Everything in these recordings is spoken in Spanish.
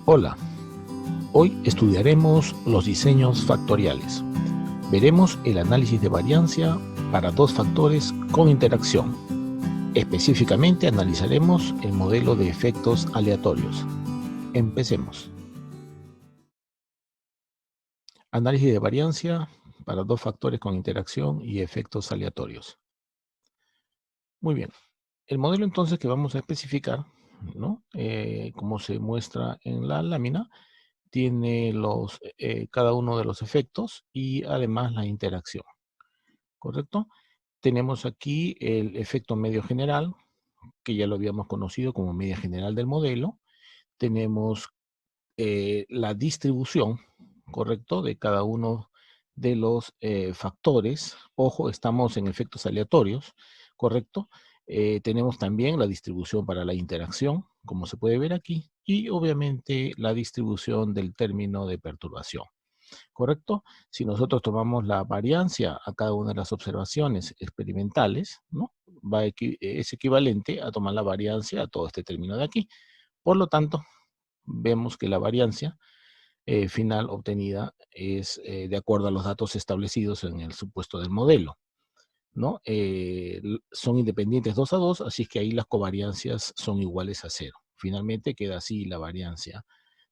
Hola, hoy estudiaremos los diseños factoriales. Veremos el análisis de variancia para dos factores con interacción. Específicamente analizaremos el modelo de efectos aleatorios. Empecemos. Análisis de variancia para dos factores con interacción y efectos aleatorios. Muy bien. El modelo entonces que vamos a especificar, ¿no? Como se muestra en la lámina, tiene cada uno de los efectos y además la interacción, ¿correcto? Tenemos aquí el efecto medio general, que ya lo habíamos conocido como media general del modelo. Tenemos la distribución, ¿correcto?, de cada uno de los factores. Ojo, estamos en efectos aleatorios, ¿correcto? Tenemos también la distribución para la interacción, como se puede ver aquí, y obviamente la distribución del término de perturbación, ¿correcto? Si nosotros tomamos la variancia a cada una de las observaciones experimentales, ¿no? Es equivalente a tomar la variancia a todo este término de aquí. Por lo tanto, vemos que la variancia final obtenida es de acuerdo a los datos establecidos en el supuesto del modelo, ¿no? Son independientes 2 a 2, así que ahí las covariancias son iguales a 0. Finalmente queda así la variancia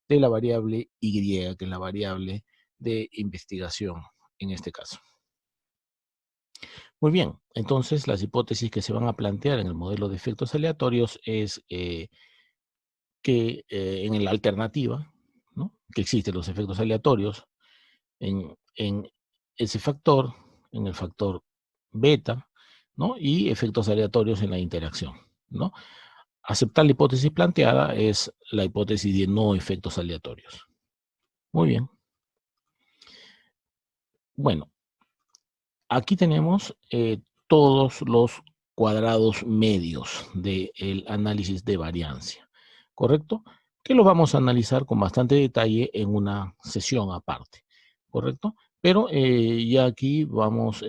de la variable Y, que es la variable de investigación en este caso. Muy bien, entonces las hipótesis que se van a plantear en el modelo de efectos aleatorios es que en la alternativa, ¿no?, que existen los efectos aleatorios en ese factor, en el factor beta, ¿no?, y efectos aleatorios en la interacción, ¿no? Aceptar la hipótesis planteada es la hipótesis de no efectos aleatorios. Muy bien. Bueno, aquí tenemos todos los cuadrados medios del análisis de variancia, ¿correcto? Que lo vamos a analizar con bastante detalle en una sesión aparte, ¿correcto? Pero ya aquí vemos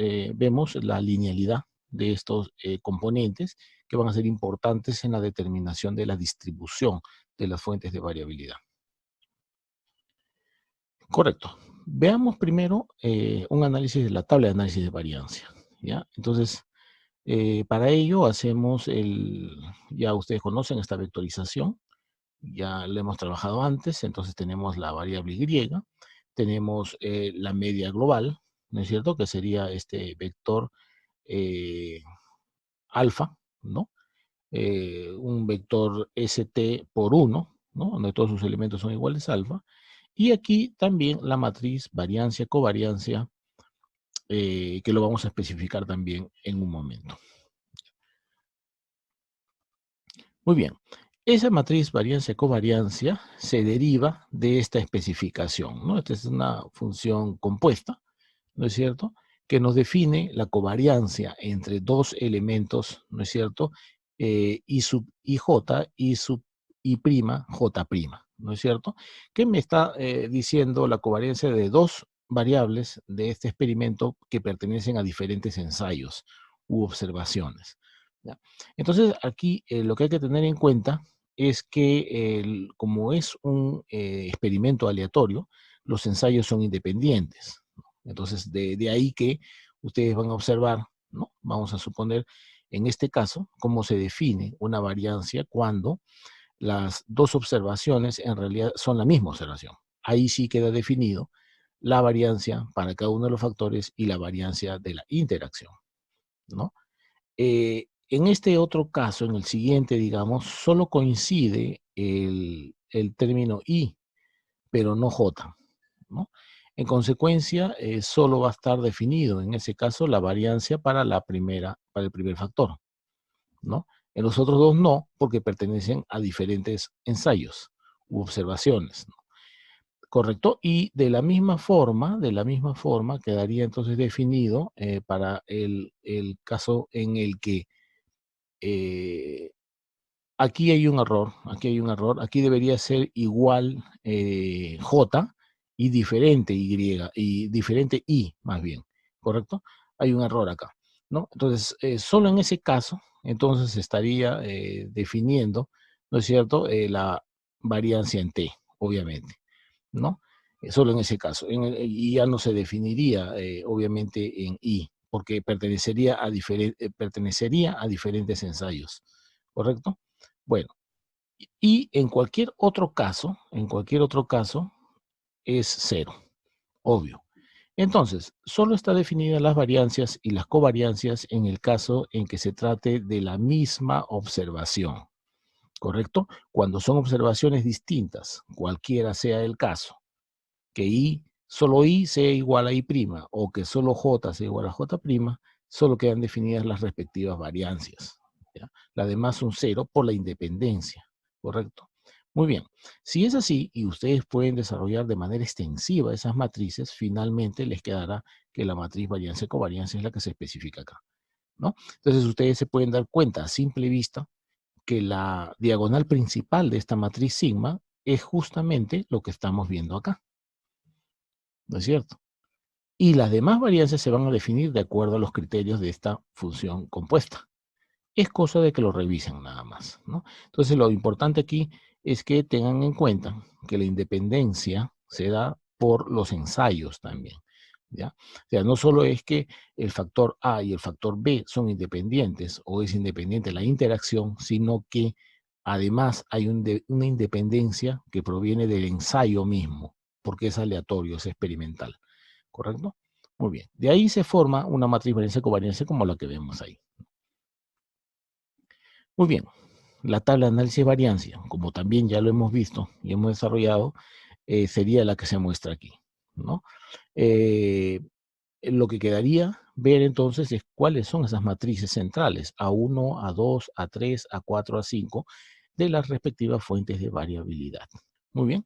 la linealidad de estos componentes que van a ser importantes en la determinación de la distribución de las fuentes de variabilidad. Correcto. Veamos primero un análisis de la tabla de análisis de variancia, ¿ya? Entonces, para ello hacemos ya ustedes conocen esta vectorización, ya lo hemos trabajado antes. Entonces tenemos la variable Y, tenemos la media global, ¿no es cierto?, que sería este vector eh, alfa, ¿no? Un vector ST por 1, ¿no?, donde todos sus elementos son iguales a alfa. Y aquí también la matriz variancia, covariancia, que lo vamos a especificar también en un momento. Muy bien. Esa matriz variancia-covariancia se deriva de esta especificación, ¿no? Esta es una función compuesta, ¿no es cierto?, que nos define la covariancia entre dos elementos, ¿no es cierto?, I sub ij y sub I prima j prima, ¿no es cierto?, que me está diciendo la covariancia de dos variables de este experimento que pertenecen a diferentes ensayos u observaciones, ¿ya? Entonces, aquí lo que hay que tener en cuenta es que como es un experimento aleatorio, los ensayos son independientes, ¿no? Entonces, de ahí que ustedes van a observar, ¿no?, vamos a suponer, en este caso, cómo se define una variancia cuando las dos observaciones en realidad son la misma observación. Ahí sí queda definido la variancia para cada uno de los factores y la variancia de la interacción, ¿no? En este otro caso, en el siguiente, digamos, solo coincide el término I, pero no J, ¿no? En consecuencia, solo va a estar definido, en ese caso, la variancia para el primer factor, ¿no? En los otros dos no, porque pertenecen a diferentes ensayos u observaciones, ¿no? ¿Correcto? Y de la misma forma quedaría entonces definido para el caso en el que aquí hay un error, aquí debería ser igual J y diferente Y más bien, ¿correcto? Hay un error acá, ¿no? Entonces, solo en ese caso, entonces estaría definiendo, ¿no es cierto?, la variancia en T, obviamente, ¿no? Solo en ese caso. Y ya no se definiría, obviamente, en I, porque pertenecería a diferentes ensayos, ¿correcto? Bueno, y en cualquier otro caso, es cero, obvio. Entonces, solo está definidas las variancias y las covariancias en el caso en que se trate de la misma observación, ¿correcto? Cuando son observaciones distintas, cualquiera sea el caso, que solo I sea igual a I', o que solo J sea igual a J', solo quedan definidas las respectivas variancias, ¿ya? Las demás son cero por la independencia, ¿correcto? Muy bien, si es así y ustedes pueden desarrollar de manera extensiva esas matrices, finalmente les quedará que la matriz variancia-covariancia es la que se especifica acá, ¿no? Entonces ustedes se pueden dar cuenta a simple vista que la diagonal principal de esta matriz sigma es justamente lo que estamos viendo acá, ¿no es cierto? Y las demás variancias se van a definir de acuerdo a los criterios de esta función compuesta. Es cosa de que lo revisen nada más, ¿no? Entonces lo importante aquí es que tengan en cuenta que la independencia se da por los ensayos también, ¿ya? O sea, no solo es que el factor A y el factor B son independientes o es independiente la interacción, sino que además hay una independencia que proviene del ensayo mismo, porque es aleatorio, es experimental, ¿correcto? Muy bien. De ahí se forma una matriz variancia-covariancia como la que vemos ahí. Muy bien, la tabla de análisis de variancia, como también ya lo hemos visto y hemos desarrollado, sería la que se muestra aquí, ¿no? Lo que quedaría ver entonces es cuáles son esas matrices centrales, A1, A2, A3, A4, A5, de las respectivas fuentes de variabilidad. Muy bien,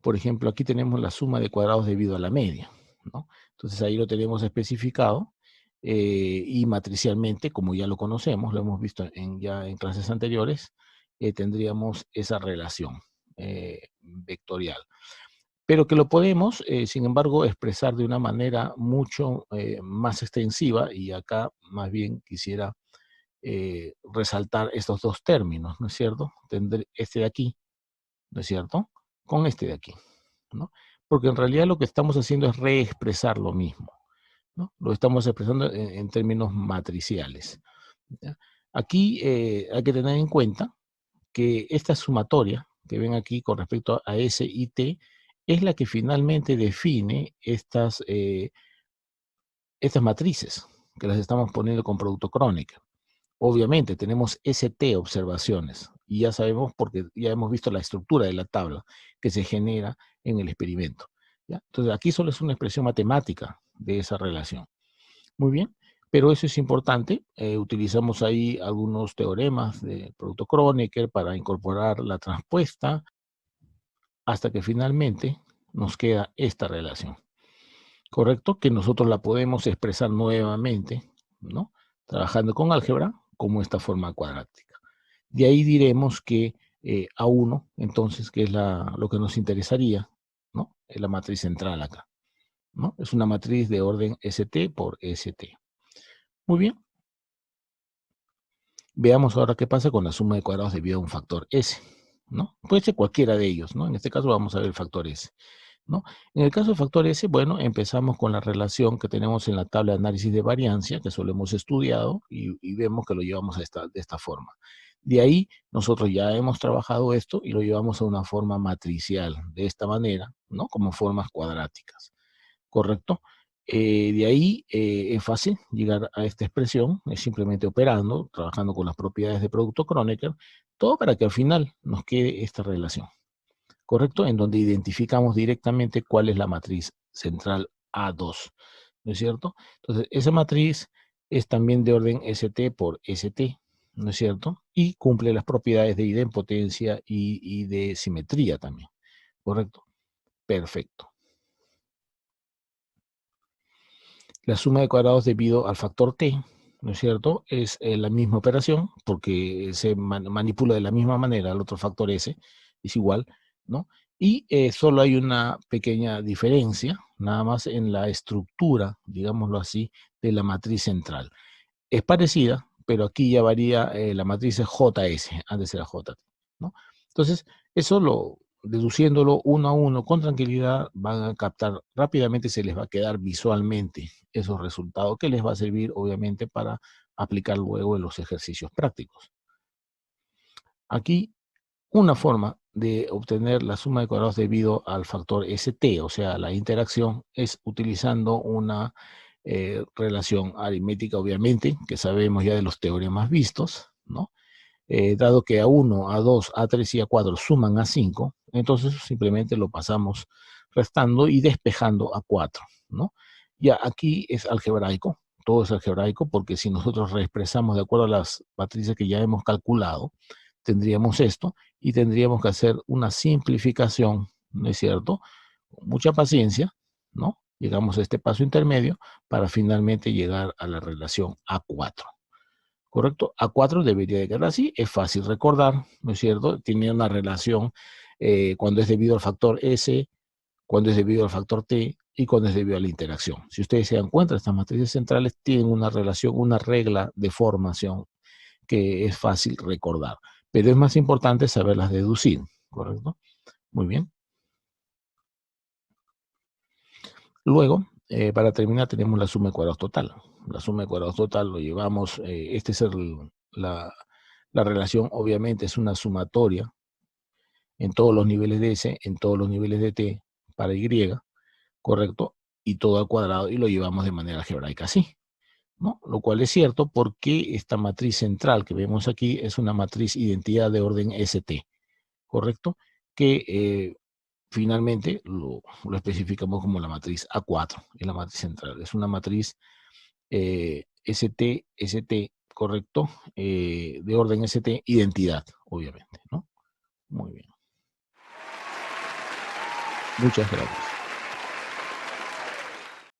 por ejemplo, aquí tenemos la suma de cuadrados debido a la media, ¿no? Entonces ahí lo tenemos especificado y matricialmente, como ya lo conocemos, lo hemos visto ya en clases anteriores, tendríamos esa relación vectorial. Pero que lo podemos, sin embargo, expresar de una manera mucho más extensiva, y acá más bien quisiera resaltar estos dos términos, ¿no es cierto? Tendré este de aquí, ¿no es cierto? Con este de aquí, ¿no? Porque en realidad lo que estamos haciendo es reexpresar lo mismo, ¿no? Lo estamos expresando en términos matriciales, ¿ya? Aquí hay que tener en cuenta que esta sumatoria que ven aquí con respecto a S y T es la que finalmente define estas matrices que las estamos poniendo con producto Kronecker. Obviamente tenemos ST observaciones y ya sabemos porque ya hemos visto la estructura de la tabla que se genera en el experimento, ¿ya? Entonces aquí solo es una expresión matemática de esa relación. Muy bien, pero eso es importante. Utilizamos ahí algunos teoremas de producto Kronecker para incorporar la transpuesta hasta que finalmente nos queda esta relación, ¿correcto? Que nosotros la podemos expresar nuevamente, ¿no? Trabajando con álgebra como esta forma cuadrática. De ahí diremos que A1, entonces, que es lo que nos interesaría, ¿no? Es la matriz central acá, ¿no? Es una matriz de orden ST por ST. Muy bien. Veamos ahora qué pasa con la suma de cuadrados debido a un factor S, ¿no? Puede ser cualquiera de ellos, ¿no? En este caso vamos a ver el factor S, ¿no? En el caso del factor S, bueno, empezamos con la relación que tenemos en la tabla de análisis de variancia, que solo hemos estudiado, y vemos que lo llevamos de esta forma. De ahí, nosotros ya hemos trabajado esto y lo llevamos a una forma matricial, de esta manera, ¿no? Como formas cuadráticas, ¿correcto? De ahí es fácil llegar a esta expresión, es simplemente operando, trabajando con las propiedades de producto Kronecker, todo para que al final nos quede esta relación, ¿correcto? En donde identificamos directamente cuál es la matriz central A2, ¿no es cierto? Entonces, esa matriz es también de orden ST por ST, ¿no es cierto? Y cumple las propiedades de idempotencia y de simetría también, ¿correcto? Perfecto. La suma de cuadrados debido al factor t, ¿no es cierto? Es la misma operación porque se manipula de la misma manera el otro factor s, es igual, ¿no? Y solo hay una pequeña diferencia, nada más en la estructura, digámoslo así, de la matriz central. Es parecida, pero aquí ya varía, la matriz es JS, antes era JT, ¿no? Entonces, eso deduciéndolo uno a uno con tranquilidad, van a captar rápidamente, se les va a quedar visualmente esos resultados que les va a servir obviamente para aplicar luego en los ejercicios prácticos. Aquí una forma de obtener la suma de cuadrados debido al factor ST, o sea, la interacción, es utilizando una relación aritmética, obviamente, que sabemos ya de los teoremas vistos, ¿no? Dado que A1, A2, A3 y A4 suman A5, entonces simplemente lo pasamos restando y despejando A4, ¿no? Ya aquí es algebraico, todo es algebraico, porque si nosotros reexpresamos de acuerdo a las matrices que ya hemos calculado, tendríamos esto y tendríamos que hacer una simplificación, ¿no es cierto? Con mucha paciencia, ¿no? Llegamos a este paso intermedio para finalmente llegar a la relación A4. ¿Correcto? A4 debería de quedar así, es fácil recordar, ¿no es cierto? Tiene una relación cuando es debido al factor S, cuando es debido al factor T y cuando es debido a la interacción. Si ustedes se dan cuenta, estas matrices centrales tienen una relación, una regla de formación que es fácil recordar, pero es más importante saberlas deducir, ¿correcto? Muy bien. Luego, para terminar, tenemos la suma de cuadrados total. La suma de cuadrados total lo llevamos, este es la relación, obviamente, es una sumatoria en todos los niveles de S, en todos los niveles de T para Y, ¿correcto? Y todo al cuadrado y lo llevamos de manera algebraica así, ¿no? Lo cual es cierto porque esta matriz central que vemos aquí es una matriz identidad de orden ST, ¿correcto? Que finalmente lo especificamos como la matriz A4, es la matriz central. Es una matriz ST, ¿correcto? De orden ST, identidad, obviamente, ¿no? Muy bien. Muchas gracias.